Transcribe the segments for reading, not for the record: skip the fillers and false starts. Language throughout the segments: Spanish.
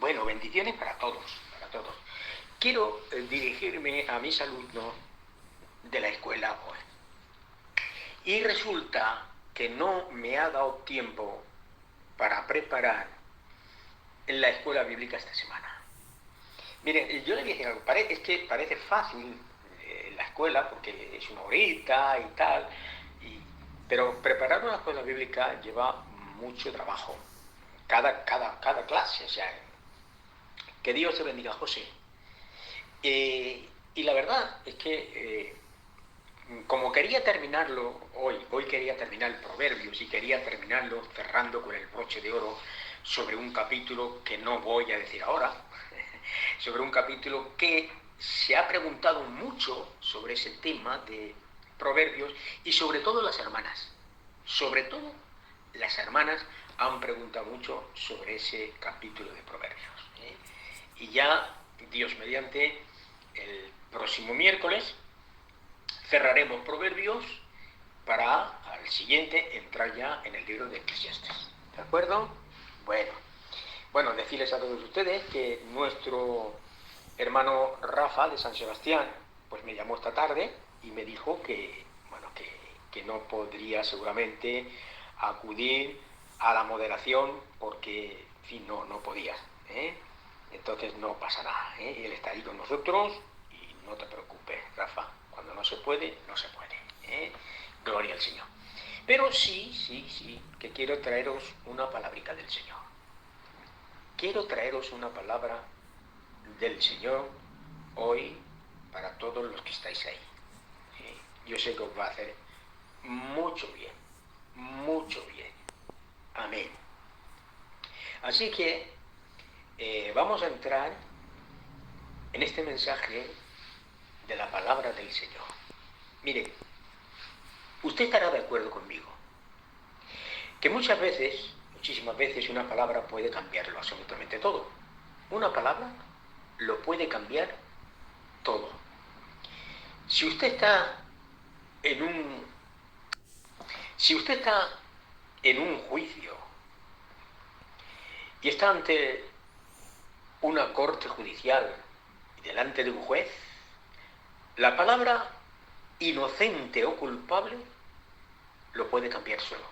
Bueno, bendiciones para todos, para todos. Quiero dirigirme a mis alumnos de la escuela hoy. Y resulta que no me ha dado tiempo para preparar en la escuela bíblica esta semana. Miren, yo les voy a decir algo, es que parece fácil la escuela porque es una horita y tal, pero preparar una escuela bíblica lleva mucho trabajo. Cada clase, o sea, que Dios te bendiga, José. Y la verdad es que como quería terminarlo hoy quería terminar el Proverbios y quería terminarlo cerrando con el broche de oro sobre un capítulo que no voy a decir ahora, sobre un capítulo que se ha preguntado mucho sobre ese tema de Proverbios y sobre todo las hermanas. Sobre todo las hermanas han preguntado mucho sobre ese capítulo de Proverbios. Y ya, Dios mediante, el próximo miércoles cerraremos Proverbios para al siguiente entrar ya en el libro de Eclesiastes. ¿De acuerdo? Bueno, decirles a todos ustedes que nuestro hermano Rafa de San Sebastián pues me llamó esta tarde y me dijo que no podría seguramente acudir a la moderación porque, en fin, no podía. Entonces no pasa nada. Él está ahí con nosotros y no te preocupes, Rafa. Cuando no se puede, no se puede. Gloria al Señor. Pero sí, que quiero traeros una palabrita del Señor. Quiero traeros una palabra del Señor hoy para todos los que estáis ahí. Yo sé que os va a hacer mucho bien, mucho bien. Amén. Así que vamos a entrar en este mensaje de la palabra del Señor. Mire, usted estará de acuerdo conmigo que muchísimas veces una palabra puede cambiarlo absolutamente todo. Una palabra lo puede cambiar todo. Si usted está en un juicio y está ante una corte judicial y delante de un juez, la palabra inocente o culpable lo puede cambiar solo.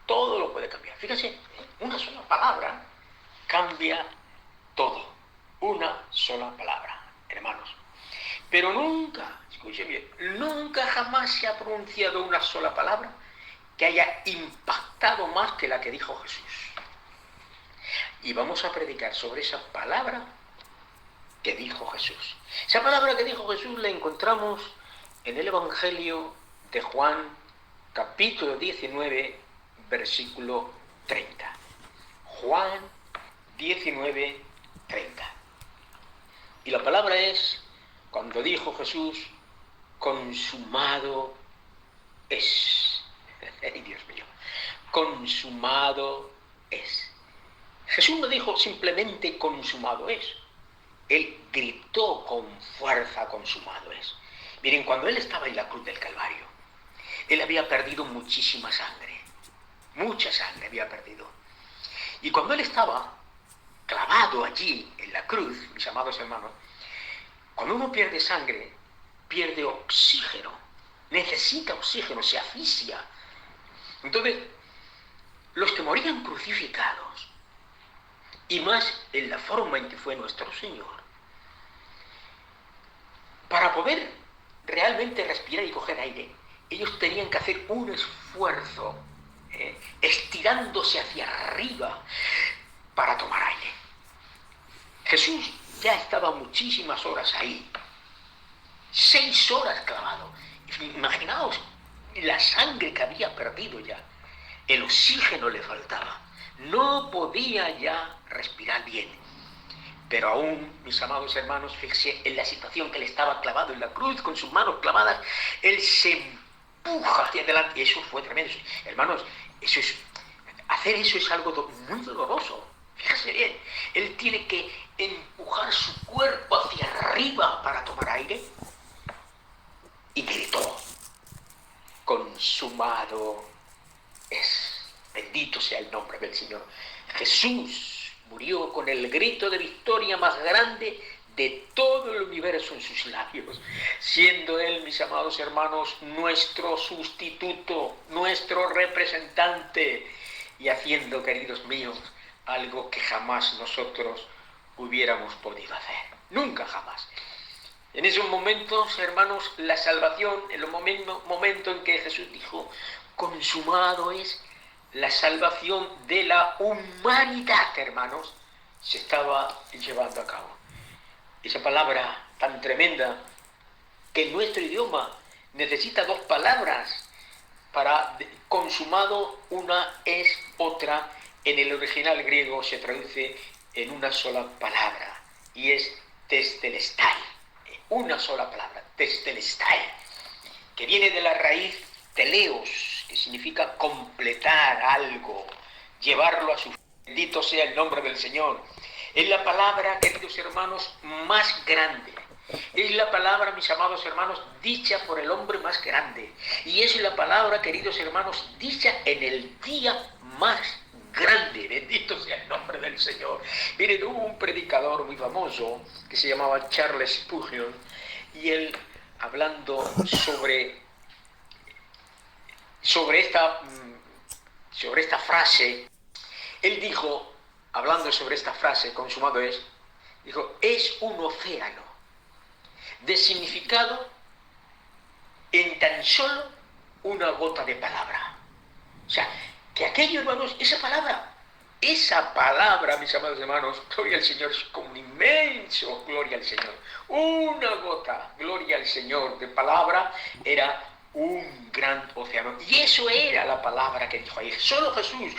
Todo lo puede cambiar. Fíjese, una sola palabra cambia todo. Una sola palabra, hermanos. Pero nunca, escuche bien, nunca jamás se ha pronunciado una sola palabra que haya impactado más que la que dijo Jesús. Y vamos a predicar sobre esa palabra que dijo Jesús. Esa palabra que dijo Jesús la encontramos en el Evangelio de Juan, capítulo 19, versículo 30. Juan 19, 30. Y la palabra es, cuando dijo Jesús, consumado es. ¡Ay, Dios mío! Consumado es. Jesús no dijo simplemente consumado es. Él gritó con fuerza, consumado es. Miren, cuando Él estaba en la cruz del Calvario, Él había perdido muchísima sangre. Mucha sangre había perdido. Y cuando Él estaba clavado allí en la cruz, mis amados hermanos, cuando uno pierde sangre, pierde oxígeno. Necesita oxígeno, se asfixia. Entonces, los que morían crucificados, y más en la forma en que fue nuestro Señor, para poder realmente respirar y coger aire, ellos tenían que hacer un esfuerzo, estirándose hacia arriba para tomar aire. Jesús ya estaba muchísimas horas ahí, 6 horas clavado. Imaginaos la sangre que había perdido ya, el oxígeno le faltaba, no podía ya respirar bien. Pero aún, mis amados hermanos, fíjense en la situación que él estaba clavado en la cruz, con sus manos clavadas, él se empuja hacia adelante, y eso fue tremendo. Hermanos, hacer eso es algo muy doloroso. Fíjense bien, él tiene que empujar su cuerpo hacia arriba para tomar aire, y gritó, consumado es. Bendito sea el nombre del Señor. Jesús murió con el grito de victoria más grande de todo el universo en sus labios, siendo Él, mis amados hermanos, nuestro sustituto, nuestro representante, y haciendo, queridos míos, algo que jamás nosotros hubiéramos podido hacer, nunca jamás. En esos momentos, hermanos, la salvación, en el momento en que Jesús dijo, consumado es, la salvación de la humanidad, hermanos, se estaba llevando a cabo. Esa palabra tan tremenda que en nuestro idioma necesita dos palabras para consumado, una es otra, en el original griego se traduce en una sola palabra y es testelestai, una sola palabra, testelestai, que viene de la raíz teleos, que significa completar algo, llevarlo a su fin. Bendito sea el nombre del Señor. Es la palabra, queridos hermanos, más grande. Es la palabra, mis amados hermanos, dicha por el hombre más grande. Y es la palabra, queridos hermanos, dicha en el día más grande. Bendito sea el nombre del Señor. Miren, hubo un predicador muy famoso que se llamaba Charles Spurgeon, y él, hablando sobre esta frase, él dijo, hablando sobre esta frase, consumado es, dijo, es un océano de significado en tan solo una gota de palabra. O sea, que aquello, hermanos, esa palabra, mis amados hermanos, gloria al Señor, es como un inmenso, gloria al Señor. Una gota, gloria al Señor, de palabra era un gran océano. Y eso era la palabra que dijo ahí. Solo Jesús,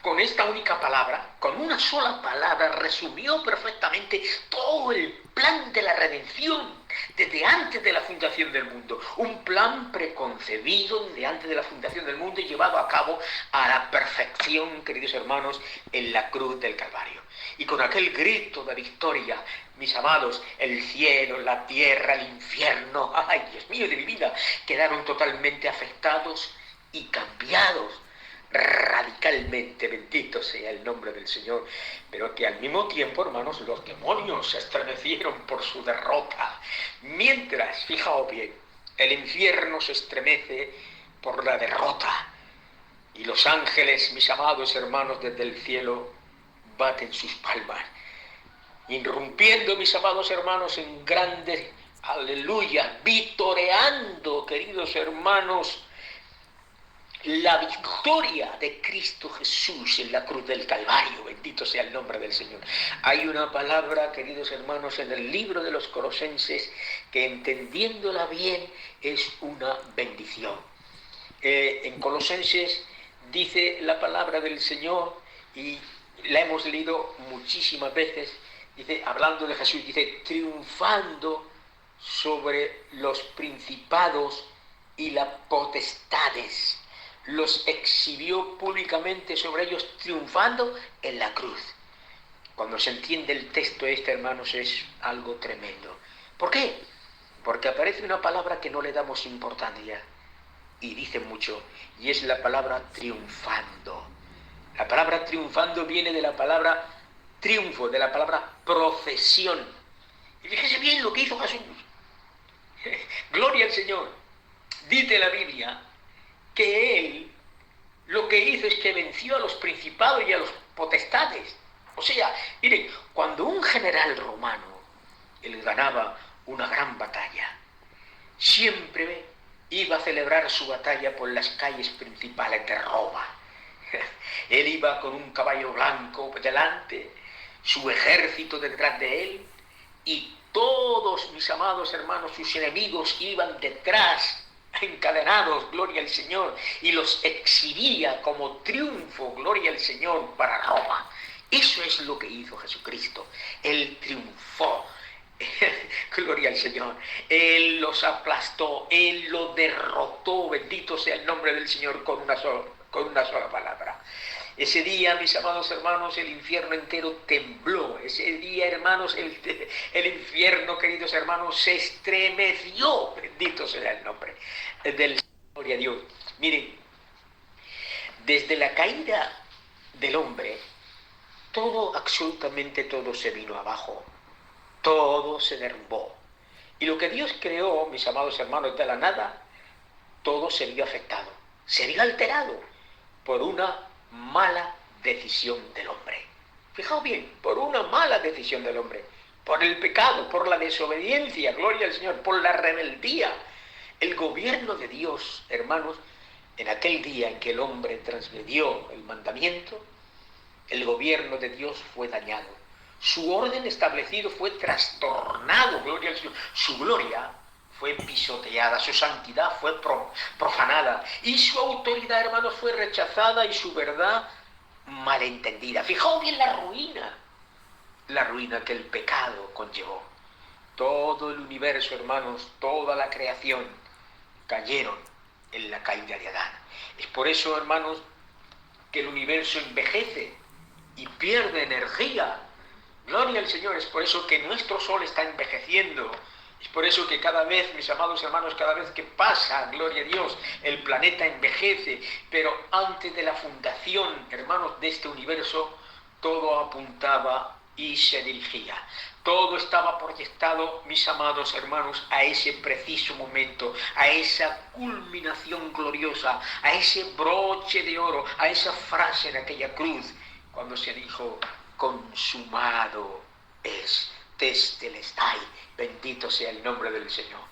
con esta única palabra, con una sola palabra, resumió perfectamente todo el plan de la redención desde antes de la fundación del mundo. Un plan preconcebido desde antes de la fundación del mundo y llevado a cabo a la perfección, queridos hermanos, en la cruz del Calvario. Y con aquel grito de victoria, mis amados, el cielo, la tierra, el infierno, ¡ay, Dios mío de mi vida!, quedaron totalmente afectados y cambiados radicalmente, bendito sea el nombre del Señor, pero que al mismo tiempo, hermanos, los demonios se estremecieron por su derrota, mientras, fijaos bien, el infierno se estremece por la derrota, y los ángeles, mis amados hermanos, desde el cielo, baten sus palmas, irrumpiendo, mis amados hermanos, en grandes aleluya, vitoreando, queridos hermanos, la victoria de Cristo Jesús en la cruz del Calvario. Bendito sea el nombre del Señor. Hay una palabra, queridos hermanos, en el libro de los Colosenses que, entendiéndola bien, es una bendición. En Colosenses dice la palabra del Señor, y la hemos leído muchísimas veces, dice, hablando de Jesús, dice, triunfando sobre los principados y las potestades. Los exhibió públicamente sobre ellos, triunfando en la cruz. Cuando se entiende el texto hermanos, es algo tremendo. ¿Por qué? Porque aparece una palabra que no le damos importancia y dice mucho, y es la palabra triunfando. La palabra triunfando viene de la palabra triunfo, de la palabra procesión. Y fíjese bien lo que hizo Jesús. Gloria al Señor. Dice la Biblia que Él lo que hizo es que venció a los principados y a los potestades. O sea, miren, cuando un general romano, él ganaba una gran batalla, siempre iba a celebrar su batalla por las calles principales de Roma. Él iba con un caballo blanco delante, su ejército detrás de él, y todos, mis amados hermanos, sus enemigos iban detrás, encadenados, gloria al Señor, y los exhibía como triunfo, gloria al Señor, para Roma. Eso es lo que hizo Jesucristo. Él triunfó, gloria al Señor. Él los aplastó, Él los derrotó, bendito sea el nombre del Señor, con una sola palabra. Ese día, mis amados hermanos, el infierno entero tembló. Ese día, hermanos, el infierno, queridos hermanos, se estremeció. Bendito sea el nombre del Señor. Gloria a Dios. Miren, desde la caída del hombre, todo, absolutamente todo se vino abajo, todo se derrumbó. Y lo que Dios creó, mis amados hermanos, de la nada, todo se vio afectado, se vio alterado por una mala decisión del hombre. Fijaos bien, por una mala decisión del hombre, por el pecado, por la desobediencia, gloria al Señor, por la rebeldía. El gobierno de Dios, hermanos, en aquel día en que el hombre transgredió el mandamiento, el gobierno de Dios fue dañado. Su orden establecido fue trastornado, gloria al Señor. Su gloria fue pisoteada, su santidad fue profanada y su autoridad, hermanos, fue rechazada y su verdad malentendida. Fijaos bien la ruina que el pecado conllevó. Todo el universo, hermanos, toda la creación cayeron en la caída de Adán. Es por eso, hermanos, que el universo envejece y pierde energía. Gloria al Señor, es por eso que nuestro sol está envejeciendo. Es por eso que cada vez, mis amados hermanos, cada vez que pasa, gloria a Dios, el planeta envejece. Pero antes de la fundación, hermanos, de este universo, todo apuntaba y se dirigía. Todo estaba proyectado, mis amados hermanos, a ese preciso momento, a esa culminación gloriosa, a ese broche de oro, a esa frase en aquella cruz, cuando se dijo, consumado es, testelestai, bendito sea el nombre del Señor.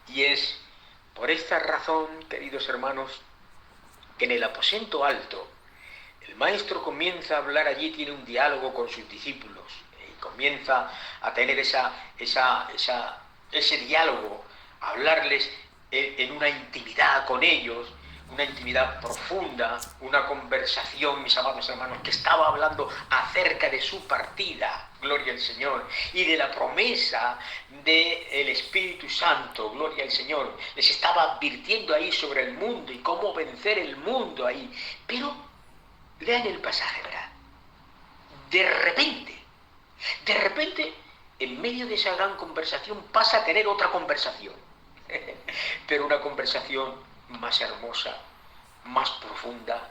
Y es por esta razón, queridos hermanos, que en el aposento alto, el maestro comienza a hablar allí, tiene un diálogo con sus discípulos, y comienza a tener ese diálogo, a hablarles en una intimidad con ellos, una intimidad profunda, una conversación, mis amados hermanos, que estaba hablando acerca de su partida, gloria al Señor, y de la promesa del Espíritu Santo, gloria al Señor. Les estaba advirtiendo ahí sobre el mundo y cómo vencer el mundo ahí. Pero lean el pasaje, ¿verdad? De repente, en medio de esa gran conversación pasa a tener otra conversación, pero una conversación más hermosa, más profunda.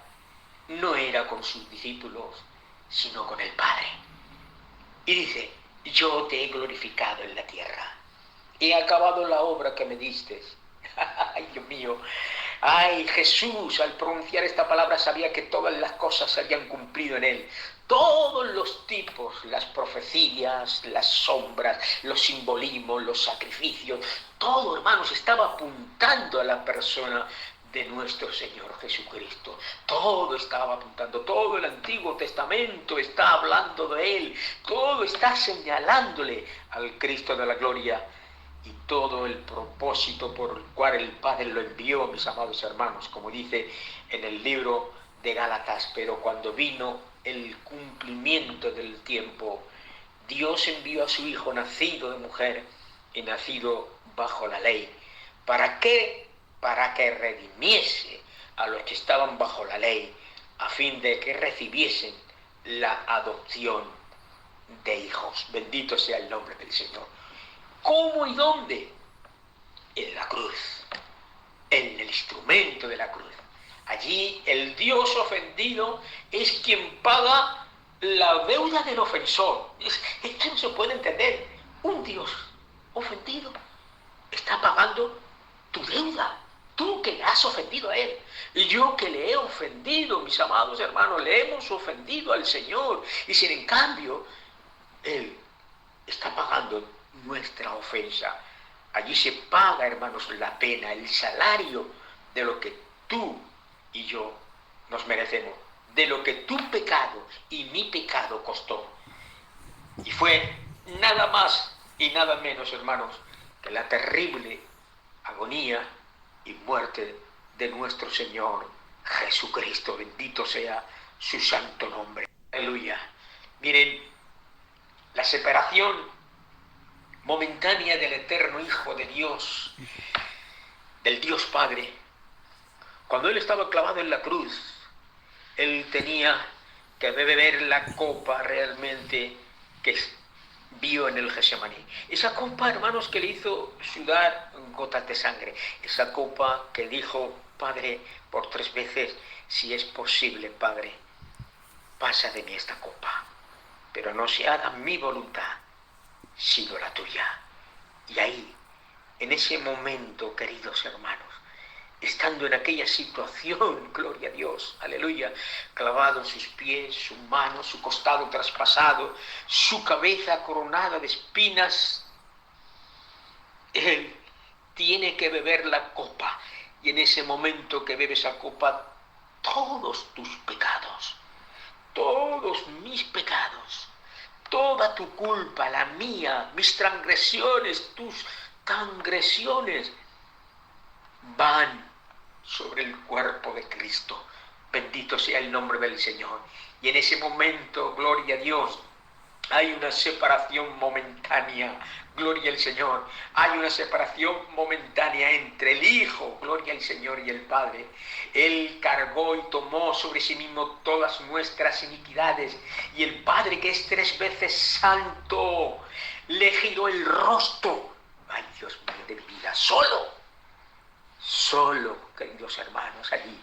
No era con sus discípulos, sino con el Padre. Y dice, yo te he glorificado en la tierra, he acabado la obra que me diste. Ay, Dios mío. Ay, Jesús, al pronunciar esta palabra sabía que todas las cosas se habían cumplido en él. Todos los tipos, las profecías, las sombras, los simbolismos, los sacrificios, todo, hermanos, estaba apuntando a la persona de nuestro Señor Jesucristo. Todo estaba apuntando, todo el Antiguo Testamento está hablando de Él, todo está señalándole al Cristo de la gloria. Y todo el propósito por el cual el Padre lo envió, mis amados hermanos, como dice en el libro de Gálatas, pero cuando vino el cumplimiento del tiempo, Dios envió a su Hijo nacido de mujer y nacido bajo la ley. ¿Para qué? Para que redimiese a los que estaban bajo la ley, a fin de que recibiesen la adopción de hijos. Bendito sea el nombre del Señor. ¿Cómo y dónde? En la cruz, en el instrumento de la cruz. Allí el Dios ofendido es quien paga la deuda del ofensor. Esto no se puede entender. Un Dios ofendido está pagando tu deuda. Tú que le has ofendido a Él. Y yo que le he ofendido, mis amados hermanos, le hemos ofendido al Señor. Y sin en cambio, Él está pagando nuestra ofensa. Allí se paga, hermanos, la pena, el salario de lo que tú y yo nos merecemos, de lo que tu pecado y mi pecado costó. Y fue nada más y nada menos, hermanos, que la terrible agonía y muerte de nuestro Señor Jesucristo. Bendito sea su santo nombre. Aleluya. Miren, la separación momentánea del eterno Hijo de Dios, del Dios Padre, cuando Él estaba clavado en la cruz, Él tenía que beber la copa realmente que vio en el Getsemaní. Esa copa, hermanos, que le hizo sudar gotas de sangre. Esa copa que dijo, Padre, por 3 veces, si es posible, Padre, pasa de mí esta copa. pero no se haga mi voluntad, sino la tuya. Y ahí, en ese momento, queridos hermanos, estando en aquella situación, gloria a Dios, aleluya, clavado en sus pies, sus manos, su costado traspasado, su cabeza coronada de espinas, él tiene que beber la copa, y en ese momento que bebe esa copa, todos tus pecados, todos mis pecados, toda tu culpa, la mía, mis transgresiones, tus transgresiones, van sobre el cuerpo de Cristo. Bendito sea el nombre del Señor. Y en ese momento, gloria a Dios, hay una separación momentánea, gloria al Señor. Hay una separación momentánea entre el Hijo, gloria al Señor, y el Padre. Él cargó y tomó sobre sí mismo todas nuestras iniquidades. Y el Padre, que es 3 veces santo, le giró el rostro. Ay, Dios mío de mi vida, solo, queridos hermanos, allí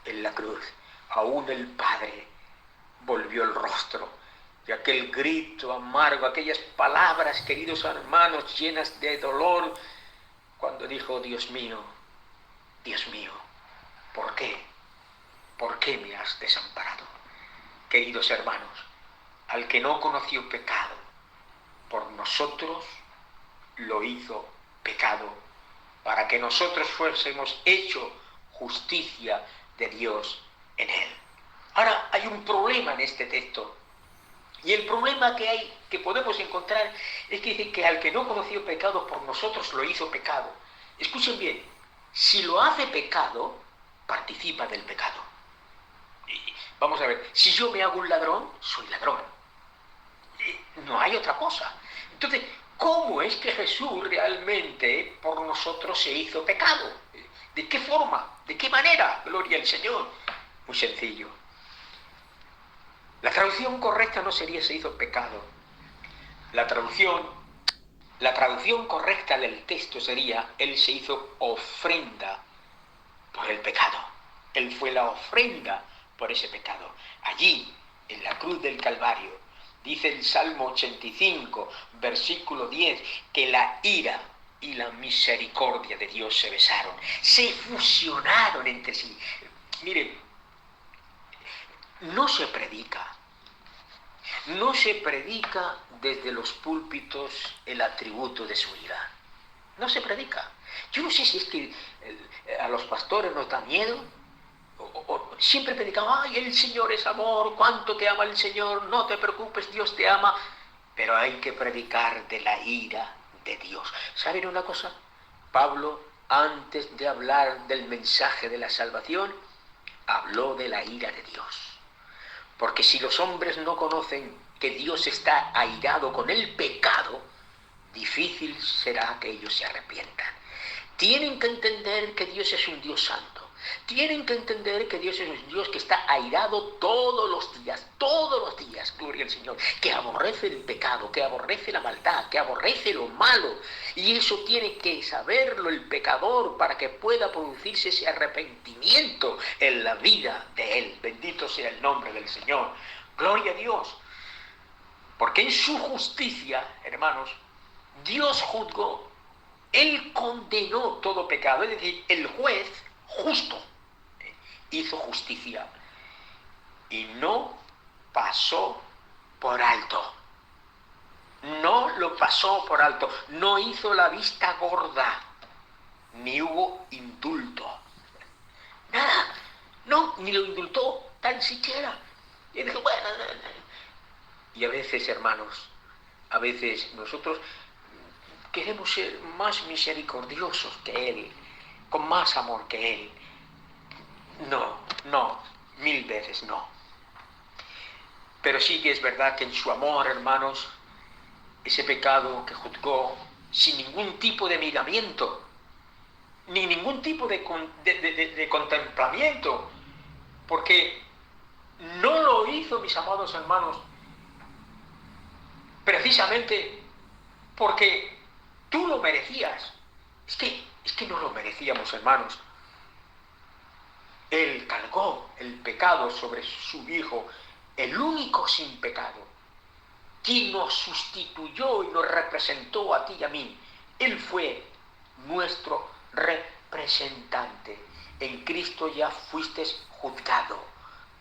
en la cruz, aún el Padre volvió el rostro. Y aquel grito amargo, aquellas palabras, queridos hermanos, llenas de dolor, cuando dijo: Dios mío, ¿por qué? ¿Por qué me has desamparado? Queridos hermanos, al que no conoció pecado, por nosotros lo hizo pecado, para que nosotros fuésemos hecho justicia de Dios en él. Ahora, hay un problema en este texto. Y el problema que podemos encontrar es que dice que al que no conoció pecado, por nosotros lo hizo pecado. Escuchen bien, si lo hace pecado, participa del pecado. Vamos a ver, si yo me hago un ladrón, soy ladrón. No hay otra cosa. Entonces, ¿cómo es que Jesús realmente por nosotros se hizo pecado? ¿De qué forma? ¿De qué manera? Gloria al Señor. Muy sencillo. La traducción correcta no sería se hizo pecado. La traducción correcta del texto sería: Él se hizo ofrenda por el pecado. Él fue la ofrenda por ese pecado. Allí, en la cruz del Calvario, dice el Salmo 85, versículo 10, que la ira y la misericordia de Dios se besaron, se fusionaron entre sí. Miren, no se predica desde los púlpitos el atributo de su ira. No se predica. Yo no sé si es que a los pastores nos da miedo, o siempre predicamos: ay, el Señor es amor, cuánto te ama el Señor, no te preocupes, Dios te ama. Pero hay que predicar de la ira de Dios. ¿Saben una cosa? Pablo, antes de hablar del mensaje de la salvación, habló de la ira de Dios. Porque si los hombres no conocen que Dios está airado con el pecado, difícil será que ellos se arrepientan. Tienen que entender que Dios es un Dios santo. Tienen que entender que Dios es un Dios que está airado todos los días, gloria al Señor, que aborrece el pecado, que aborrece la maldad, que aborrece lo malo. Y eso tiene que saberlo el pecador para que pueda producirse ese arrepentimiento en la vida de él. Bendito sea el nombre del Señor. Gloria a Dios. Porque en su justicia, hermanos, Dios juzgó, Él condenó todo pecado. Es decir, el juez justo hizo justicia y no pasó por alto. No lo pasó por alto. No hizo la vista gorda, ni hubo indulto. Nada. No, ni lo indultó tan siquiera. Y dijo: bueno. Y a veces, hermanos, a veces nosotros queremos ser más misericordiosos que Él, con más amor que Él. No, 1000 veces no. Pero sí que es verdad que en su amor, hermanos, ese pecado que juzgó sin ningún tipo de miramiento, ni ningún tipo de contemplamiento, porque no lo hizo, mis amados hermanos, precisamente porque tú lo merecías. Es que no lo merecíamos, hermanos. Él cargó el pecado sobre su Hijo, el único sin pecado. quien nos sustituyó y nos representó a ti y a mí. Él fue nuestro representante. En Cristo ya fuiste juzgado,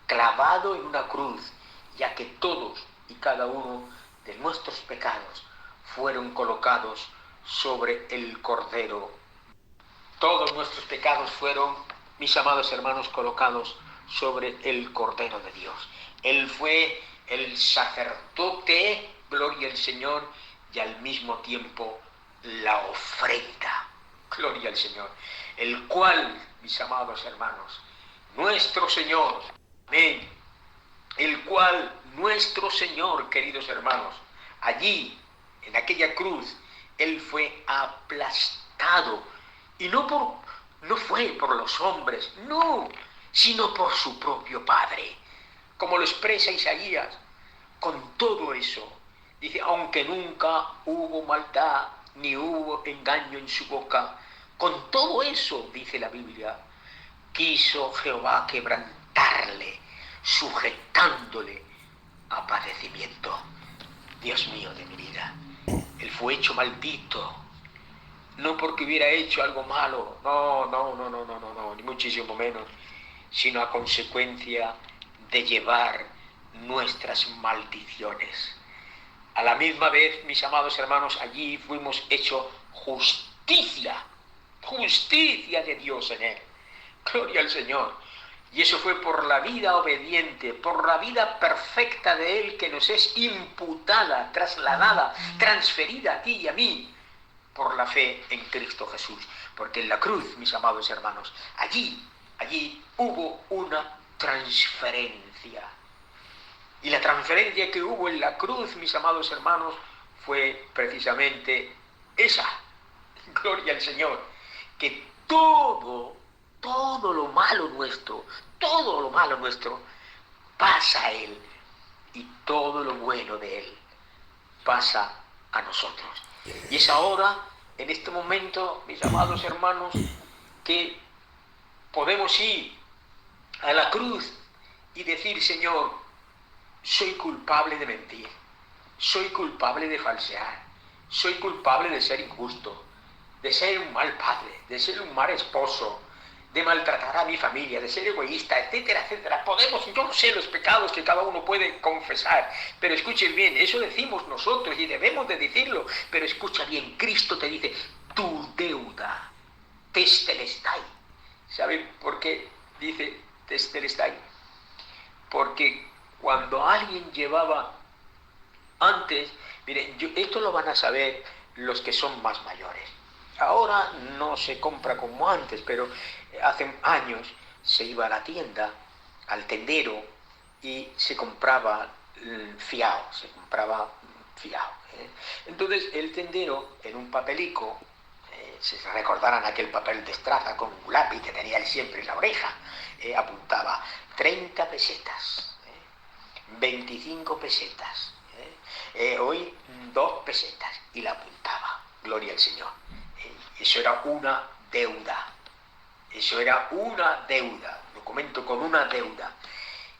clavado en una cruz, ya que todos y cada uno de nuestros pecados fueron colocados sobre el Cordero. Todos nuestros pecados fueron, mis amados hermanos, colocados sobre el Cordero de Dios. Él fue el sacerdote, gloria al Señor, y al mismo tiempo la ofrenda, gloria al Señor, el cual, mis amados hermanos, nuestro Señor, amén, el cual nuestro Señor, queridos hermanos, allí, en aquella cruz, Él fue aplastado, y no fue por los hombres, no, sino por su propio Padre, como lo expresa Isaías. Con todo eso, dice, aunque nunca hubo maldad, ni hubo engaño en su boca, con todo eso, dice la Biblia, quiso Jehová quebrantarle, sujetándole a padecimiento. Dios mío de mi vida, Él fue hecho maldito, no porque hubiera hecho algo malo, no, ni muchísimo menos, sino a consecuencia de llevar nuestras maldiciones. A la misma vez, mis amados hermanos, allí fuimos hechos justicia de Dios en Él. Gloria al Señor. Y eso fue por la vida obediente, por la vida perfecta de Él que nos es imputada, trasladada, transferida a ti y a mí, por la fe en Cristo Jesús. Porque en la cruz, mis amados hermanos, allí hubo una transferencia. Y la transferencia que hubo en la cruz, mis amados hermanos, fue precisamente esa. Gloria al Señor. Que todo lo malo nuestro, pasa a Él. Y todo lo bueno de Él pasa a nosotros. Y es ahora, en este momento, mis amados hermanos, que podemos ir a la cruz y decir, Señor, soy culpable de mentir, soy culpable de falsear, soy culpable de ser injusto, de ser un mal padre, de ser un mal esposo, de maltratar a mi familia, de ser egoísta, etcétera, etcétera. Yo no sé los pecados que cada uno puede confesar, pero escuchen bien, eso decimos nosotros y debemos de decirlo, pero escucha bien, Cristo te dice, tu deuda, testelestai. ¿Saben por qué dice testelestai? Porque cuando alguien llevaba antes, miren, esto lo van a saber los que son más mayores. Ahora no se compra como antes, pero hace años se iba a la tienda, al tendero, y se compraba fiao. Entonces el tendero, en un papelico, si se recordarán aquel papel de estraza con un lápiz que tenía él siempre en la oreja, apuntaba 30 pesetas, 25 pesetas, hoy 2 pesetas, y la apuntaba, gloria al Señor. Eso era una deuda, documento con una deuda.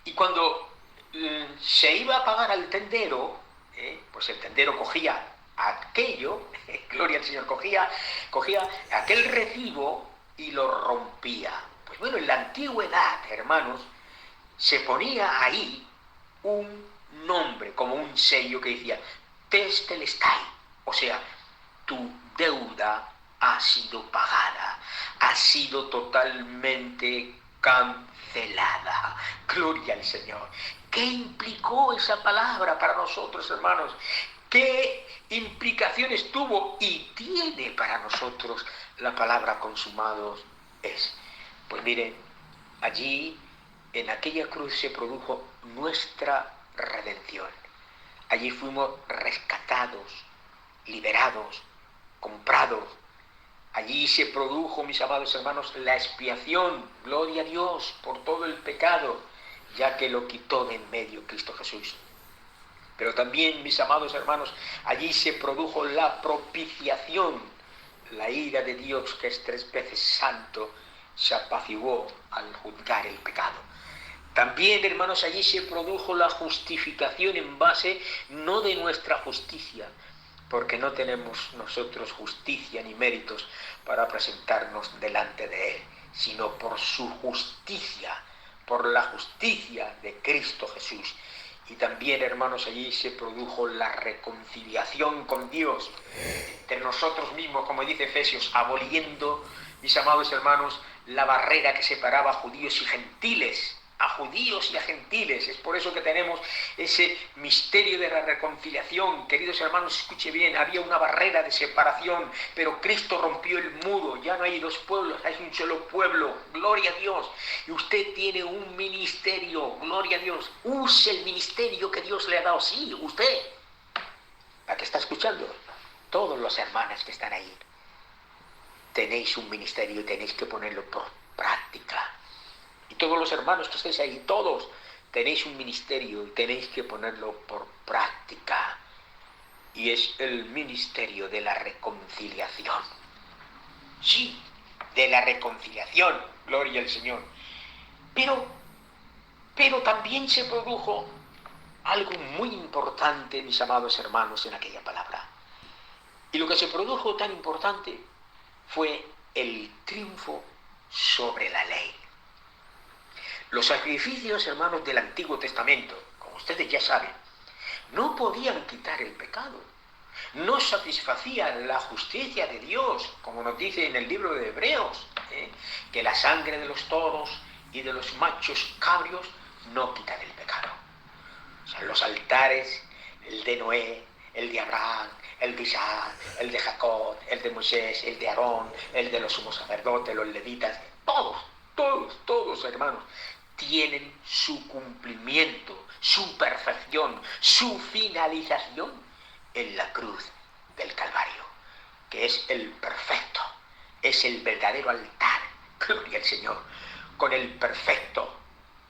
Y cuando se iba a pagar al tendero, pues el tendero cogía aquello, gloria al Señor, cogía aquel recibo y lo rompía. Pues bueno, en la antigüedad, hermanos, se ponía ahí un nombre, como un sello que decía testelestai, o sea, tu deuda ha sido pagada, ha sido totalmente cancelada. Gloria al Señor. ¿Qué implicó esa palabra para nosotros, hermanos? ¿Qué implicaciones tuvo y tiene para nosotros la palabra consumados es? Pues miren, allí en aquella cruz se produjo nuestra redención. Allí fuimos rescatados, liberados, comprados. Allí se produjo, mis amados hermanos, la expiación, gloria a Dios, por todo el pecado, ya que lo quitó de en medio Cristo Jesús. Pero también, mis amados hermanos, allí se produjo la propiciación. La ira de Dios, que es 3 veces santo, se apaciguó al juzgar el pecado. También, hermanos, allí se produjo la justificación en base no de nuestra justicia, porque no tenemos nosotros justicia ni méritos para presentarnos delante de Él, sino por su justicia, por la justicia de Cristo Jesús. Y también, hermanos, allí se produjo la reconciliación con Dios, entre nosotros mismos, como dice Efesios, aboliendo, mis amados hermanos, la barrera que separaba a judíos y gentiles, a judíos y a gentiles. Es por eso que tenemos ese misterio de la reconciliación. Queridos hermanos, escuche bien, había una barrera de separación, pero Cristo rompió el muro. Ya no hay dos pueblos, hay un solo pueblo. Gloria a Dios. Y usted tiene un ministerio. Gloria a Dios. Use el ministerio que Dios le ha dado. Sí, usted. ¿A qué está escuchando? Todos los hermanos que están ahí. Tenéis un ministerio y tenéis que ponerlo por práctica. Y todos los hermanos que estéis ahí, todos tenéis un ministerio y tenéis que ponerlo por práctica. Y es el ministerio de la reconciliación. Sí, de la reconciliación, gloria al Señor. Pero también se produjo algo muy importante, mis amados hermanos, en aquella palabra. Y lo que se produjo tan importante fue el triunfo sobre la ley. Los sacrificios, hermanos, del Antiguo Testamento, como ustedes ya saben, no podían quitar el pecado. No satisfacían la justicia de Dios, como nos dice en el libro de Hebreos, que la sangre de los toros y de los machos cabrios no quitan el pecado. O sea, los altares, el de Noé, el de Abraham, el de Isaac, el de Jacob, el de Moisés, el de Aarón, el de los sumos sacerdotes, los levitas, todos, hermanos, tienen su cumplimiento, su perfección, su finalización en la cruz del Calvario, que es el perfecto, es el verdadero altar, gloria al Señor, con el perfecto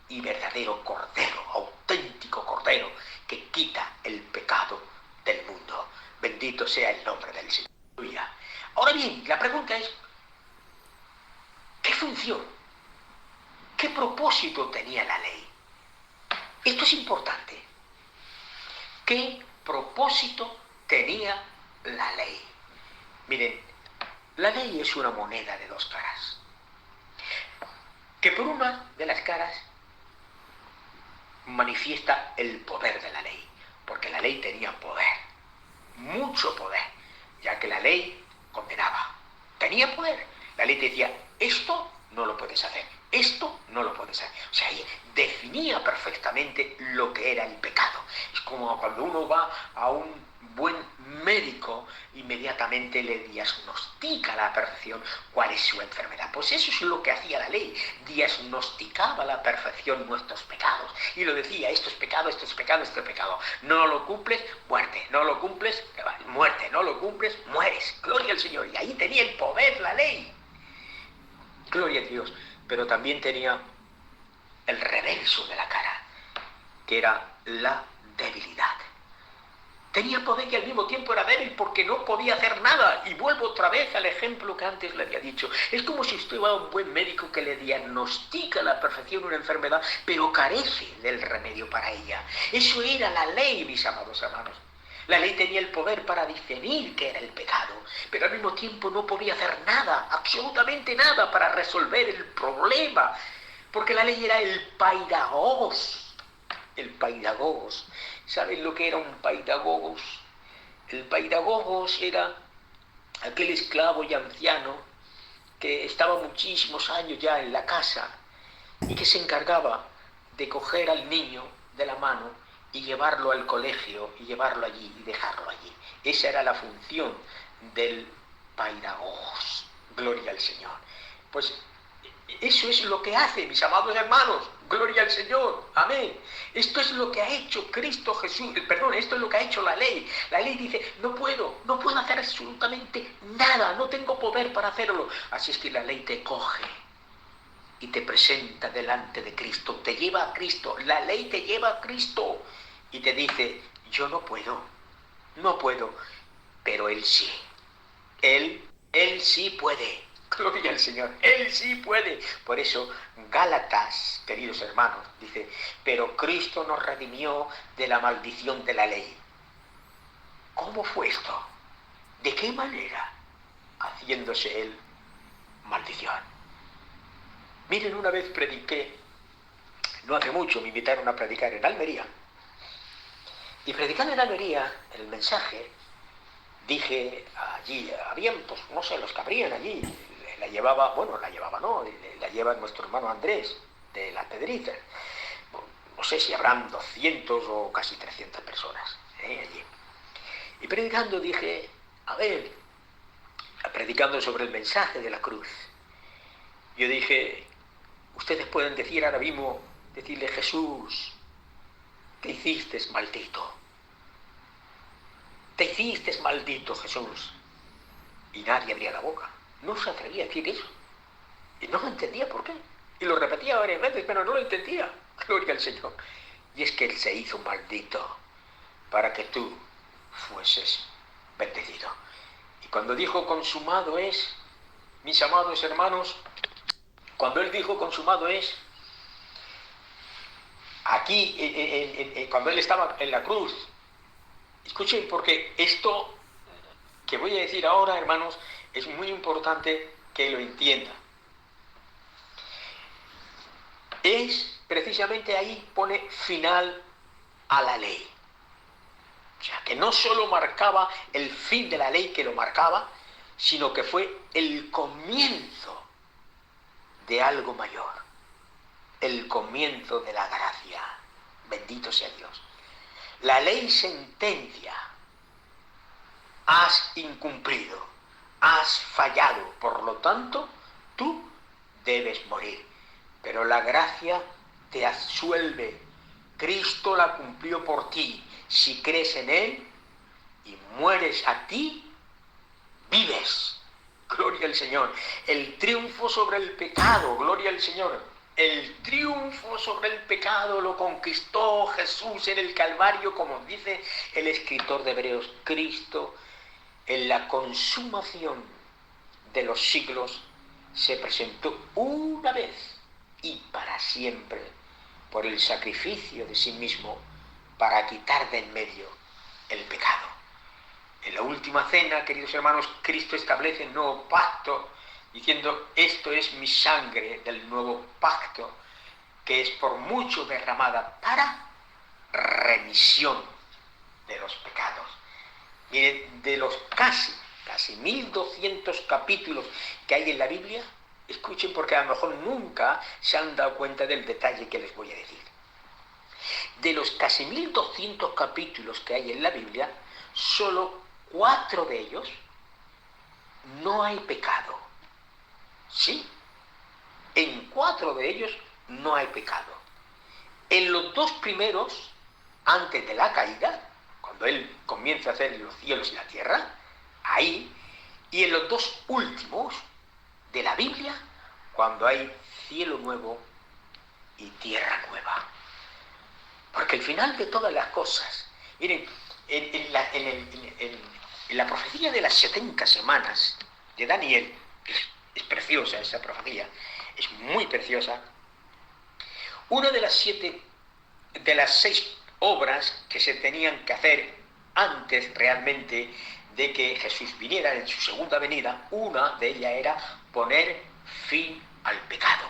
y verdadero Cordero, auténtico Cordero, que quita el pecado del mundo. Bendito sea el nombre del Señor. Ahora bien, la pregunta es, ¿qué función, qué propósito tenía la ley? Esto es importante. ¿Qué propósito tenía la ley? Miren, la ley es una moneda de dos caras, que por una de las caras manifiesta el poder de la ley, porque la ley tenía poder, mucho poder, ya que la ley condenaba, tenía poder. La ley te decía, esto no lo puedes hacer, esto no lo puedes hacer. O sea, definía perfectamente lo que era el pecado. Es como cuando uno va a un buen médico, inmediatamente le diagnostica a la perfección cuál es su enfermedad. Pues eso es lo que hacía la ley, diagnosticaba a la perfección nuestros pecados. Y lo decía, esto es pecado, esto es pecado, esto es pecado. No lo cumples, muerte. No lo cumples, muerte. No lo cumples, mueres. Gloria al Señor. Y ahí tenía el poder la ley. Gloria a Dios. Pero también tenía el reverso de la cara, que era la debilidad. Tenía poder y al mismo tiempo era débil porque no podía hacer nada. Y vuelvo otra vez al ejemplo que antes le había dicho. Es como si usted va a un buen médico que le diagnostica a la perfección una enfermedad, pero carece del remedio para ella. Eso era la ley, mis amados hermanos. La ley tenía el poder para discernir qué era el pecado, pero al mismo tiempo no podía hacer nada, absolutamente nada, para resolver el problema, porque la ley era el paidagogos. El paidagogos. ¿Saben lo que era un paidagogos? El paidagogos era aquel esclavo y anciano que estaba muchísimos años ya en la casa y que se encargaba de coger al niño de la mano y llevarlo al colegio, y llevarlo allí, y dejarlo allí. Esa era la función del paidagogos. Gloria al Señor. Pues eso es lo que hace, mis amados hermanos. Gloria al Señor. Amén. Esto es lo que ha hecho Cristo Jesús. Esto es lo que ha hecho la ley. La ley dice, no puedo hacer absolutamente nada. No tengo poder para hacerlo. Así es que la ley te coge y te presenta delante de Cristo. Te lleva a Cristo. La ley te lleva a Cristo. Y te dice, yo no puedo, pero Él sí. Él sí puede. Gloria al Señor. Él sí puede. Por eso, Gálatas, queridos hermanos, dice, pero Cristo nos redimió de la maldición de la ley. ¿Cómo fue esto? ¿De qué manera? Haciéndose Él maldición. Miren, una vez prediqué, no hace mucho me invitaron a predicar en Almería. Y predicando en Almería, en el mensaje, dije allí, habían, pues no sé, los que habrían allí, la lleva nuestro hermano Andrés, de Las Pedritas. No sé si habrán 200 o casi 300 personas allí. Y predicando dije, predicando sobre el mensaje de la cruz, yo dije, ustedes pueden decir ahora mismo, decirle, Jesús, ¿qué hiciste, maldito? Te hiciste maldito, Jesús. Y nadie abría la boca. No se atrevía a decir eso. Y no lo entendía por qué. Y lo repetía varias veces, pero no lo entendía. Gloria al Señor. Y es que Él se hizo maldito para que tú fueses bendecido. Y cuando dijo consumado es, mis amados hermanos, cuando Él dijo consumado es, aquí, cuando Él estaba en la cruz, escuchen, porque esto que voy a decir ahora, hermanos, es muy importante que lo entiendan. Es precisamente ahí pone final a la ley. O sea, que no solo marcaba el fin de la ley que lo marcaba, sino que fue el comienzo de algo mayor. El comienzo de la gracia. Bendito sea Dios. La ley sentencia. Has incumplido, has fallado, por lo tanto, tú debes morir. Pero la gracia te absuelve. Cristo la cumplió por ti. Si crees en Él y mueres a ti, vives. Gloria al Señor. El triunfo sobre el pecado, gloria al Señor. El triunfo sobre el pecado lo conquistó Jesús en el Calvario, como dice el escritor de Hebreos. Cristo, en la consumación de los siglos, se presentó una vez y para siempre por el sacrificio de sí mismo para quitar de en medio el pecado. En la última cena, queridos hermanos, Cristo establece un nuevo pacto diciendo, esto es mi sangre del nuevo pacto, que es por mucho derramada para remisión de los pecados. Miren, de los casi 1200 capítulos que hay en la Biblia, escuchen, porque a lo mejor nunca se han dado cuenta del detalle que les voy a decir. De los casi 1200 capítulos que hay en la Biblia, solo 4 de ellos no hay pecado. Sí, en 4 de ellos no hay pecado. En los 2 primeros, antes de la caída, cuando Él comienza a hacer los cielos y la tierra, ahí, y en los 2 últimos de la Biblia, cuando hay cielo nuevo y tierra nueva. Porque el final de todas las cosas, miren, en la profecía de las 70 semanas de Daniel, es preciosa esa profecía, es muy preciosa. Una de las 6 obras que se tenían que hacer antes realmente de que Jesús viniera en su segunda venida, una de ellas era poner fin al pecado.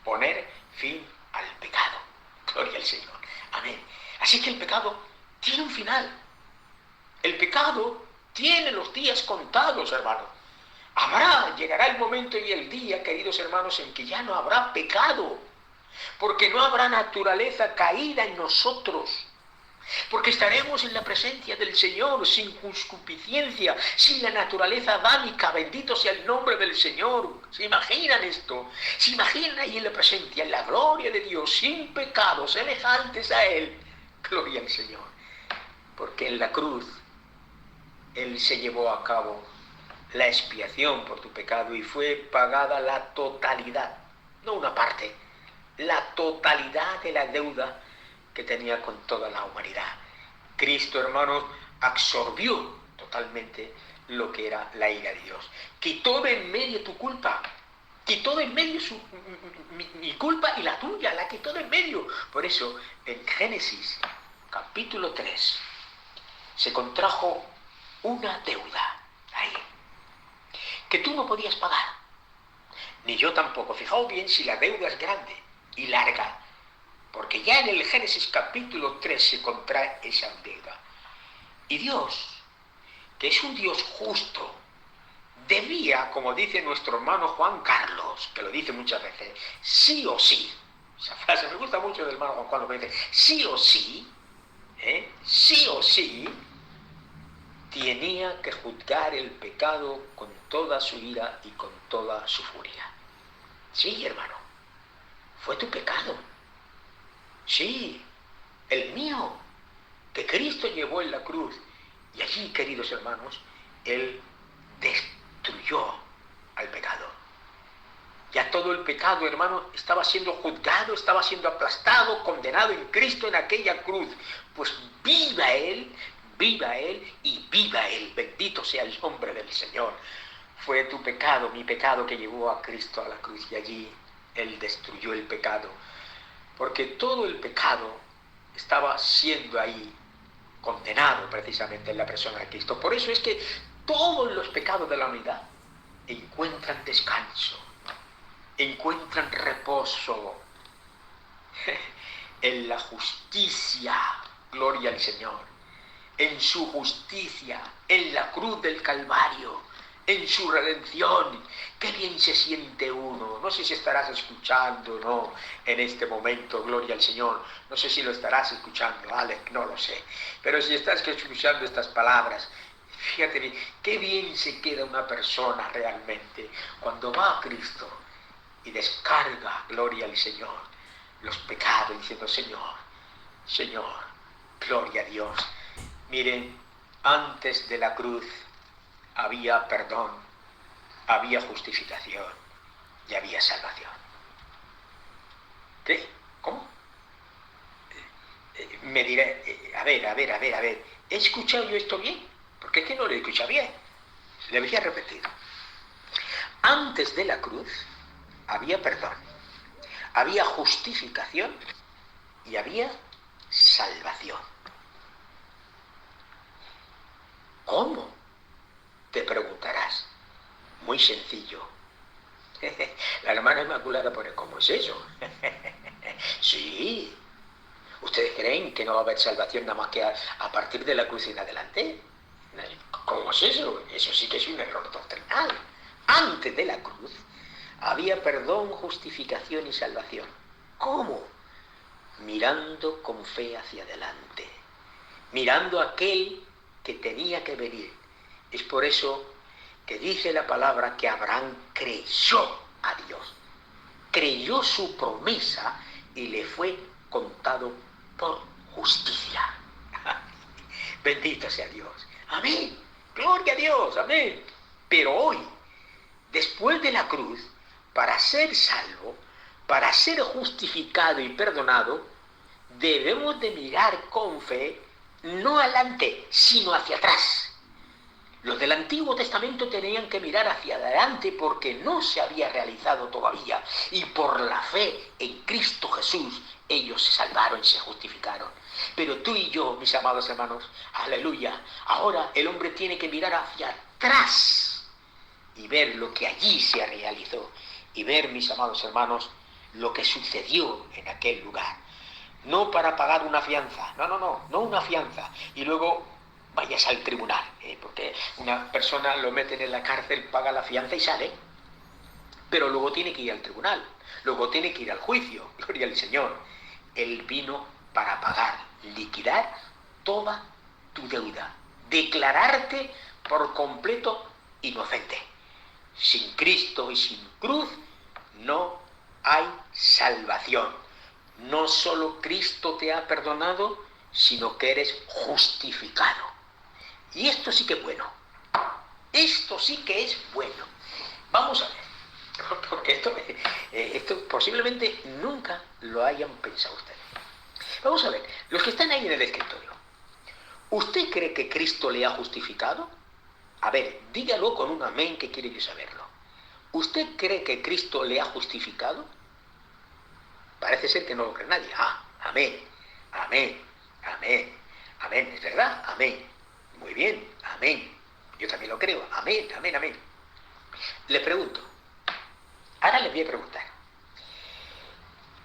Poner fin al pecado. Gloria al Señor. Amén. Así que el pecado tiene un final. El pecado tiene los días contados, hermanos. Llegará el momento y el día, queridos hermanos, en que ya no habrá pecado. Porque no habrá naturaleza caída en nosotros. Porque estaremos en la presencia del Señor sin concupiscencia, sin la naturaleza adámica. Bendito sea el nombre del Señor. ¿Se imaginan esto? ¿Se imaginan ahí en la presencia, en la gloria de Dios, sin pecados, semejantes a Él? Gloria al Señor. Porque en la cruz Él se llevó a cabo la expiación por tu pecado y fue pagada la totalidad, no una parte, la totalidad de la deuda que tenía con toda la humanidad. Cristo, hermanos, absorbió totalmente lo que era la ira de Dios. Quitó de en medio tu culpa. Quitó de en medio mi culpa y la tuya, la quitó de en medio. Por eso, en Génesis, capítulo 3, se contrajo una deuda ahí, que tú no podías pagar, ni yo tampoco. Fijaos bien si la deuda es grande y larga, porque ya en el Génesis capítulo 3 se contrae esa deuda. Y Dios, que es un Dios justo, debía, como dice nuestro hermano Juan Carlos, que lo dice muchas veces, sí o sí. Esa frase me gusta mucho del hermano Juan Carlos, que dice, sí o sí, sí o sí, tenía que juzgar el pecado con toda su ira y con toda su furia. Sí, hermano, fue tu pecado. Sí, el mío, que Cristo llevó en la cruz. Y allí, queridos hermanos, Él destruyó al pecado. Ya todo el pecado, hermano, estaba siendo juzgado, estaba siendo aplastado, condenado en Cristo en aquella cruz. Pues viva Él y viva Él. Bendito sea el nombre del Señor. Fue tu pecado, mi pecado, que llevó a Cristo a la cruz, y allí Él destruyó el pecado. Porque todo el pecado estaba siendo ahí condenado precisamente en la persona de Cristo. Por eso es que todos los pecados de la humanidad encuentran descanso, encuentran reposo en la justicia, gloria al Señor, en su justicia, en la cruz del Calvario, en su redención. Qué bien se siente uno. No sé si estarás escuchando o no en este momento, gloria al Señor. No sé si lo estarás escuchando, Alex, no lo sé. Pero si estás escuchando estas palabras, fíjate bien, qué bien se queda una persona realmente cuando va a Cristo y descarga, gloria al Señor, los pecados, diciendo, Señor, Señor, gloria a Dios. Miren, antes de la cruz había perdón, había justificación y había salvación. ¿Qué? ¿Cómo? Me diré, a ver, ¿he escuchado yo esto bien? Porque es que no lo he escuchado bien. Le voy a repetir. Antes de la cruz había perdón, había justificación y había salvación. ¿Cómo? Te preguntarás. Muy sencillo. La hermana Inmaculada pone, ¿cómo es eso? Sí. ¿Ustedes creen que no va a haber salvación nada más que a partir de la cruz en adelante? ¿Cómo es eso? Eso sí que es un error doctrinal. Antes de la cruz había perdón, justificación y salvación. ¿Cómo? Mirando con fe hacia adelante. Mirando a aquel que tenía que venir. Es por eso que dice la palabra que Abraham creyó a Dios. Creyó su promesa y le fue contado por justicia. Bendito sea Dios. Amén. Gloria a Dios. Amén. Pero hoy, después de la cruz, para ser salvo, para ser justificado y perdonado, debemos de mirar con fe, no adelante, sino hacia atrás. Los del Antiguo Testamento tenían que mirar hacia adelante porque no se había realizado todavía, y por la fe en Cristo Jesús ellos se salvaron y se justificaron. Pero tú y yo, mis amados hermanos, aleluya, ahora el hombre tiene que mirar hacia atrás y ver lo que allí se realizó, y ver, mis amados hermanos, lo que sucedió en aquel lugar. No para pagar una fianza, no una fianza, y luego vayas al tribunal, porque una persona lo meten en la cárcel, paga la fianza y sale, pero luego tiene que ir al tribunal, luego tiene que ir al juicio, gloria al Señor. Él vino para pagar, liquidar toda tu deuda, declararte por completo inocente. Sin Cristo y sin cruz no hay salvación. No solo Cristo te ha perdonado, sino que eres justificado. Y esto sí que es bueno. Esto sí que es bueno. Vamos a ver. Porque esto posiblemente nunca lo hayan pensado ustedes. Vamos a ver. Los que están ahí en el escritorio. ¿Usted cree que Cristo le ha justificado? A ver, dígalo con un amén que quiere yo saberlo. ¿Usted cree que Cristo le ha justificado? Parece ser que no lo cree nadie. Ah, amén, amén, amén, amén. ¿Es verdad? Amén. Muy bien, amén. Yo también lo creo. Amén, amén, amén. Le pregunto, ahora le voy a preguntar.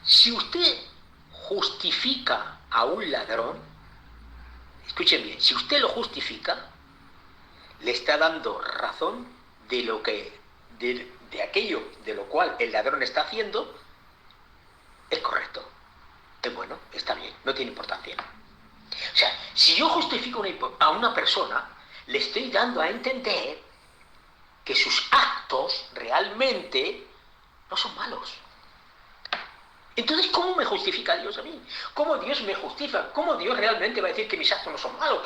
Si usted justifica a un ladrón, escuchen bien, si usted lo justifica, le está dando razón de lo que, de aquello de lo cual el ladrón está haciendo, es correcto, es bueno, está bien, no tiene importancia. O sea, si yo justifico a una persona, le estoy dando a entender que sus actos realmente no son malos. Entonces, ¿cómo me justifica Dios a mí? ¿Cómo Dios me justifica? ¿Cómo Dios realmente va a decir que mis actos no son malos?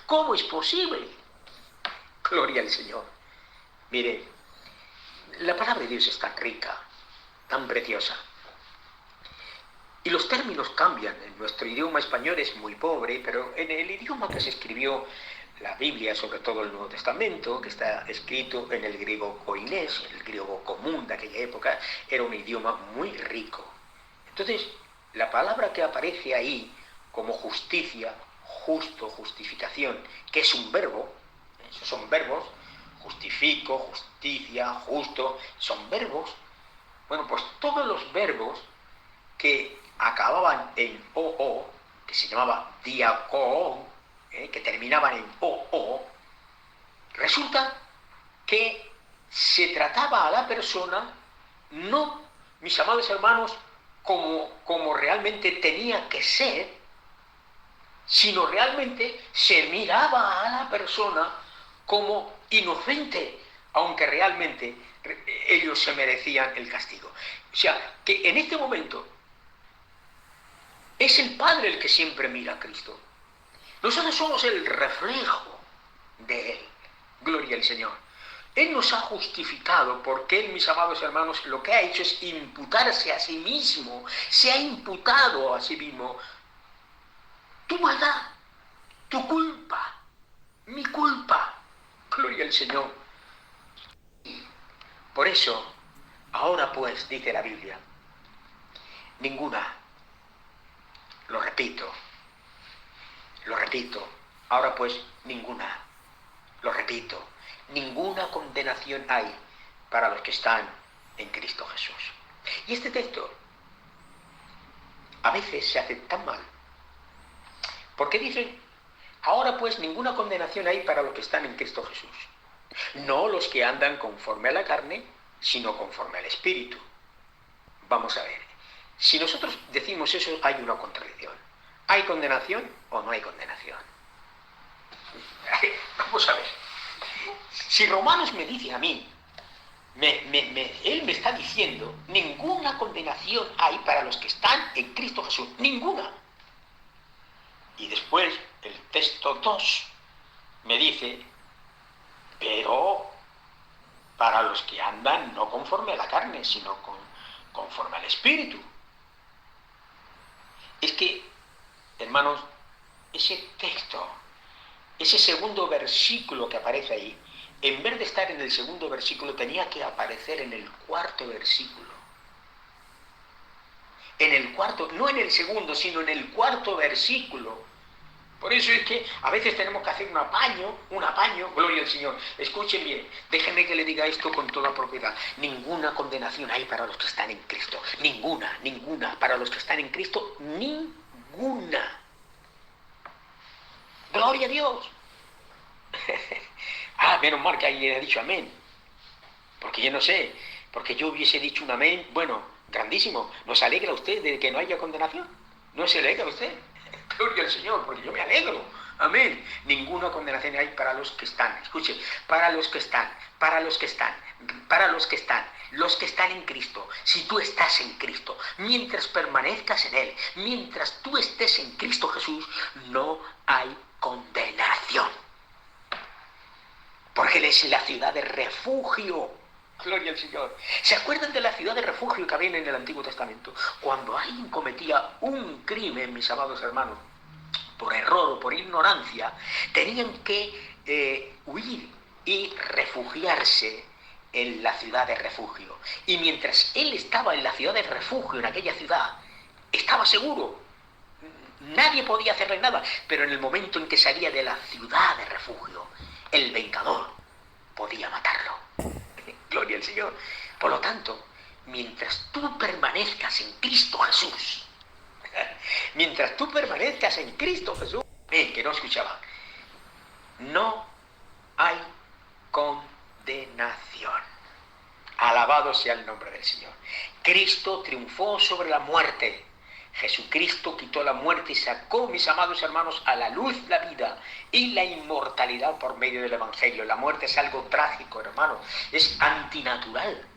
¿Cómo es posible? Gloria al Señor. Mire, la palabra de Dios es tan rica, tan preciosa. Y los términos cambian. En nuestro idioma español es muy pobre, pero en el idioma que se escribió la Biblia, sobre todo el Nuevo Testamento, que está escrito en el griego koinés, el griego común de aquella época, era un idioma muy rico. Entonces, la palabra que aparece ahí como justicia, justo, justificación, que es un verbo, esos son verbos, justifico, justicia, justo, son verbos. Bueno, pues todos los verbos que acababan en oo, que se llamaba diakon, que terminaban en oo, resulta que se trataba a la persona, no, mis amados hermanos, como realmente tenía que ser, sino realmente se miraba a la persona como inocente, aunque realmente ellos se merecían el castigo. O sea, que en este momento es el Padre el que siempre mira a Cristo. Nosotros somos el reflejo de Él. Gloria al Señor. Él nos ha justificado porque Él, mis amados hermanos, lo que ha hecho es imputarse a sí mismo. Se ha imputado a sí mismo tu maldad, tu culpa, mi culpa. Gloria al Señor. Por eso, ahora pues, dice la Biblia, ninguna, lo repito, ahora pues ninguna, lo repito, ninguna condenación hay para los que están en Cristo Jesús. Y este texto a veces se hace tan mal, porque dicen, ahora pues ninguna condenación hay para los que están en Cristo Jesús. No los que andan conforme a la carne, sino conforme al Espíritu. Vamos a ver, si nosotros decimos eso, hay una contradicción. ¿Hay condenación o no hay condenación? Vamos a ver. Si Romanos me dice a mí, él me está diciendo, ninguna condenación hay para los que están en Cristo Jesús. Ninguna. Y después, el texto 2 me dice, pero para los que andan no conforme a la carne, sino conforme al Espíritu. Es que, hermanos, ese texto, ese segundo versículo que aparece ahí, en vez de estar en el segundo versículo, tenía que aparecer en el cuarto versículo. En el cuarto, no en el segundo, sino en el cuarto versículo. Por eso es que a veces tenemos que hacer un apaño, gloria al Señor. Escuchen bien, déjenme que le diga esto con toda propiedad. Ninguna condenación hay para los que están en Cristo. Ninguna. Para los que están en Cristo, ninguna. Gloria a Dios. Menos mal que alguien ha dicho amén. Porque yo no sé, porque yo hubiese dicho un amén, bueno, grandísimo. ¿Nos alegra usted de que no haya condenación? ¿No se alegra usted? Gloria al Señor, porque yo me alegro. Amén. Ninguna condenación hay para los que están. Escuche, los que están en Cristo. Si tú estás en Cristo, mientras permanezcas en Él, mientras tú estés en Cristo Jesús, no hay condenación. Porque Él es la ciudad de refugio. Gloria al Señor. ¿Se acuerdan de la ciudad de refugio que había en el Antiguo Testamento? Cuando alguien cometía un crimen, mis amados hermanos, por error o por ignorancia, tenían que huir y refugiarse en la ciudad de refugio. Y mientras él estaba en la ciudad de refugio, en aquella ciudad, estaba seguro. Nadie podía hacerle nada. Pero en el momento en que salía de la ciudad de refugio, el vengador podía matarlo. Gloria al Señor. Por lo tanto, mientras tú permanezcas en Cristo Jesús, mientras tú permanezcas en Cristo Jesús, que no escuchaba, no hay condenación. Alabado sea el nombre del Señor. Cristo triunfó sobre la muerte. Jesucristo quitó la muerte y sacó, mis amados hermanos, a la luz la vida y la inmortalidad por medio del Evangelio. La muerte es algo trágico, hermano. Es antinatural.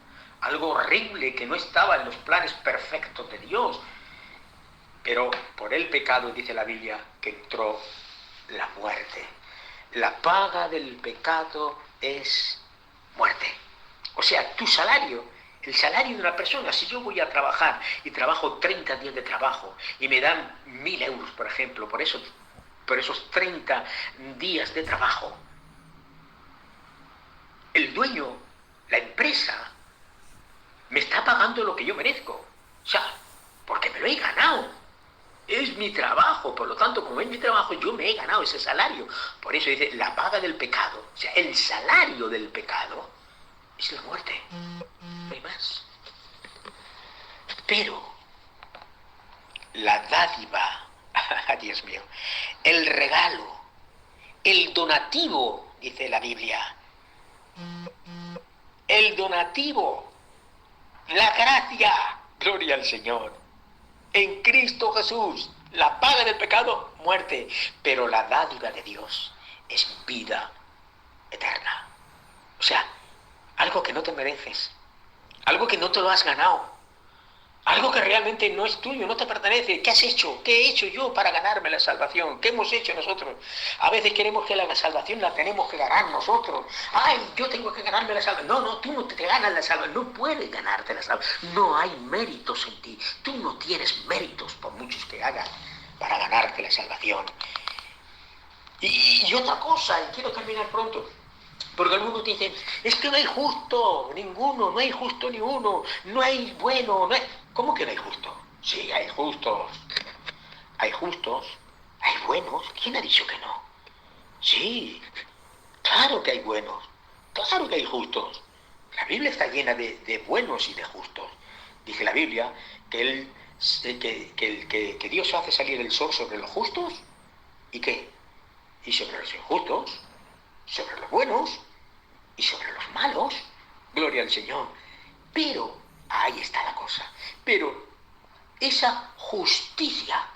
Algo horrible que no estaba en los planes perfectos de Dios. Pero por el pecado, dice la Biblia, que entró la muerte. La paga del pecado es muerte. O sea, tu salario, el salario de una persona, si yo voy a trabajar y trabajo 30 días de trabajo y me dan 1.000 euros, por ejemplo, por esos 30 días de trabajo, el dueño, la empresa, me está pagando lo que yo merezco. O sea, porque me lo he ganado. Es mi trabajo, por lo tanto, como es mi trabajo, yo me he ganado ese salario. Por eso dice, la paga del pecado, o sea, el salario del pecado es la muerte. No hay más. Pero la dádiva, Dios mío, el regalo, el donativo, dice la Biblia, el donativo, la gracia, gloria al Señor, en Cristo Jesús, la paga del pecado, muerte, pero la dádiva de Dios es vida eterna. O sea, algo que no te mereces, algo que no te lo has ganado, algo que realmente no es tuyo, no te pertenece. ¿Qué has hecho? ¿Qué he hecho yo para ganarme la salvación? ¿Qué hemos hecho nosotros? A veces queremos que la salvación la tenemos que ganar nosotros. ¡Ay, yo tengo que ganarme la salvación! No, tú no te ganas la salvación. No puedes ganarte la salvación. No hay méritos en ti. Tú no tienes méritos, por muchos que hagas, para ganarte la salvación. Y otra cosa, y quiero terminar pronto, porque algunos dicen, es que no hay justo ninguno, no hay justo ni uno, no hay bueno, no hay... ¿Cómo que no hay justo? Sí, hay justos, hay justos, hay buenos. ¿Quién ha dicho que no? Sí, claro que hay buenos, claro que hay justos. La Biblia está llena de buenos y de justos. Dice la Biblia que Dios hace salir el sol sobre los justos, ¿y qué? Y sobre los injustos, sobre los buenos y sobre los malos. Gloria al Señor. Pero, ahí está la cosa, pero esa justicia,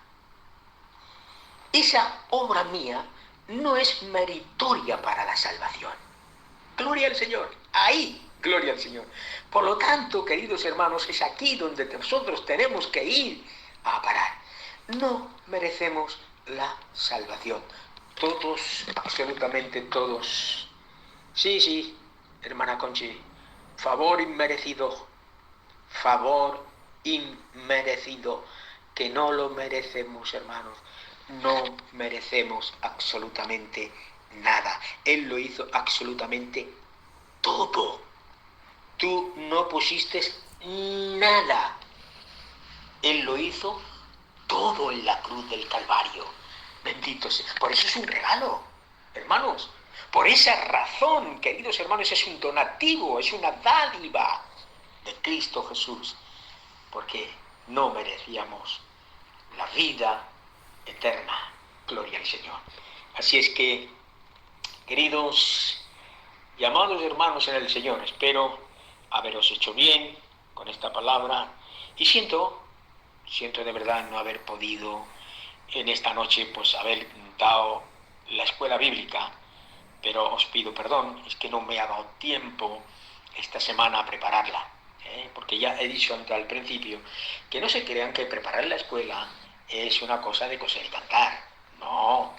esa obra mía, no es meritoria para la salvación. Gloria al Señor. Ahí, gloria al Señor. Por lo tanto, queridos hermanos, es aquí donde nosotros tenemos que ir a parar. No merecemos la salvación. Todos, absolutamente todos. Sí, hermana Conchi, favor inmerecido, que no lo merecemos, hermanos, no merecemos absolutamente nada. Él lo hizo absolutamente todo. Tú no pusiste nada. Él lo hizo todo en la cruz del Calvario. Bendito sea. Por eso es un regalo, hermanos. Por esa razón, queridos hermanos, es un donativo, es una dádiva de Cristo Jesús, porque no merecíamos la vida eterna. Gloria al Señor. Así es que, queridos y amados hermanos en el Señor, espero haberos hecho bien con esta palabra y siento de verdad no haber podido en esta noche pues haber dado la escuela bíblica, pero os pido perdón, es que no me ha dado tiempo esta semana a prepararla, porque ya he dicho al principio que no se crean que preparar la escuela es una cosa de coser y cantar. No,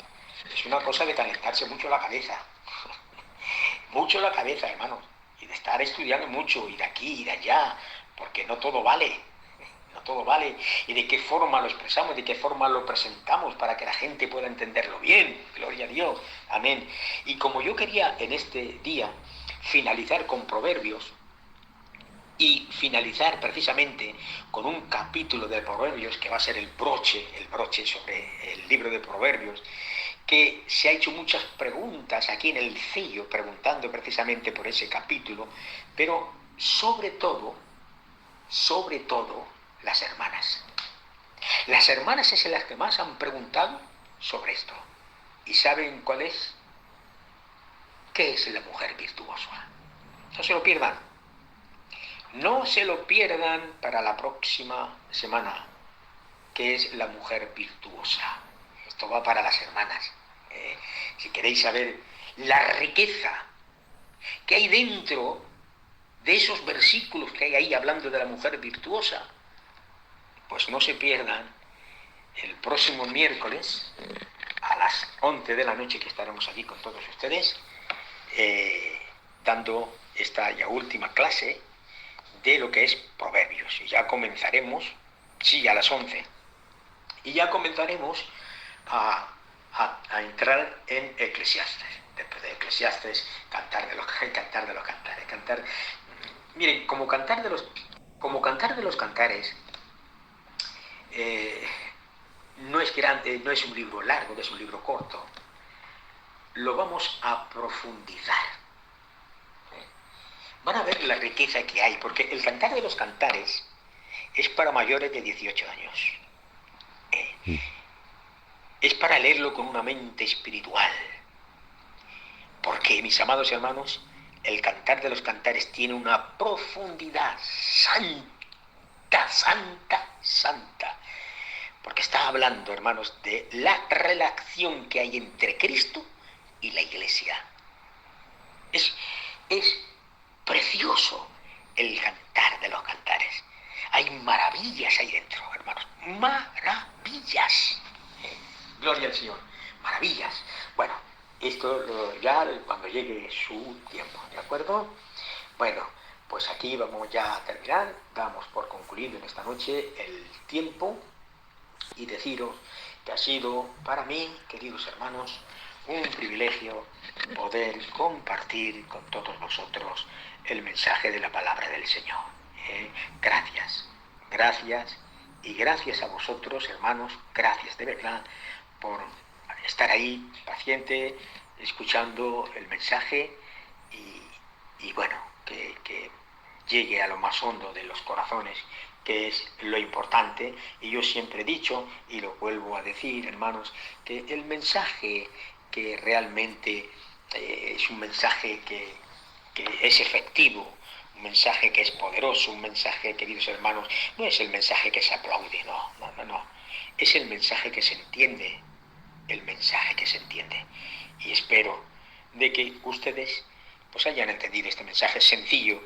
es una cosa de calentarse mucho la cabeza, mucho la cabeza, hermanos, y de estar estudiando mucho, y de aquí y de allá, porque no todo vale. no todo vale, y de qué forma lo expresamos, de qué forma lo presentamos para que la gente pueda entenderlo bien. Gloria a Dios, amén. Y como yo quería en este día finalizar con Proverbios, y finalizar precisamente con un capítulo de Proverbios que va a ser el broche sobre el libro de Proverbios, que se ha hecho muchas preguntas aquí en el sello, preguntando precisamente por ese capítulo, pero sobre todo, las hermanas. Las hermanas es las que más han preguntado sobre esto. ¿Y saben cuál es? ¿Qué es la mujer virtuosa? No se lo pierdan. No se lo pierdan para la próxima semana, que es la mujer virtuosa. Esto va para las hermanas. Si queréis saber la riqueza que hay dentro de esos versículos que hay ahí hablando de la mujer virtuosa, pues no se pierdan el próximo miércoles a las 11 de la noche, que estaremos aquí con todos ustedes, dando esta ya última clase de lo que es Proverbios. Y ya comenzaremos, sí, a las 11, y ya comenzaremos a entrar en Eclesiastes. Después de Eclesiastes, cantar de los cantares. Miren, como cantar de los cantares, no es grande, no es un libro largo, es un libro corto. Lo vamos a profundizar. Van a ver la riqueza que hay, porque el cantar de los cantares es para mayores de 18 años. Es para leerlo con una mente espiritual. Porque, mis amados hermanos, el cantar de los cantares tiene una profundidad santa. Porque está hablando, hermanos, de la relación que hay entre Cristo y la Iglesia. Es precioso el cantar de los cantares. Hay maravillas ahí dentro, hermanos. Maravillas. Gloria al Señor. Maravillas. Bueno, esto ya cuando llegue su tiempo, ¿de acuerdo? Bueno, pues aquí vamos ya a terminar. Damos por concluido en esta noche el tiempo y deciros que ha sido para mí, queridos hermanos, un privilegio poder compartir con todos vosotros el mensaje de la palabra del Señor. Gracias y gracias a vosotros, hermanos, gracias de verdad por estar ahí paciente, escuchando el mensaje y bueno, que llegue a lo más hondo de los corazones, que es lo importante. Y yo siempre he dicho, y lo vuelvo a decir, hermanos, que el mensaje que realmente es un mensaje que es efectivo, un mensaje que es poderoso, un mensaje, queridos hermanos, no es el mensaje que se aplaude, no. Es el mensaje que se entiende, Y espero de que ustedes pues hayan entendido este mensaje sencillo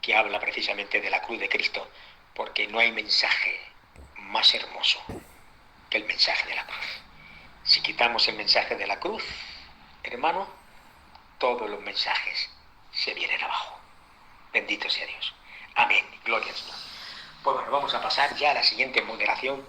que habla precisamente de la cruz de Cristo, porque no hay mensaje más hermoso que el mensaje de la cruz. Si quitamos el mensaje de la cruz, hermano, todos los mensajes se vienen abajo. Bendito sea Dios. Amén. Gloria al Señor. Pues bueno, vamos a pasar ya a la siguiente moderación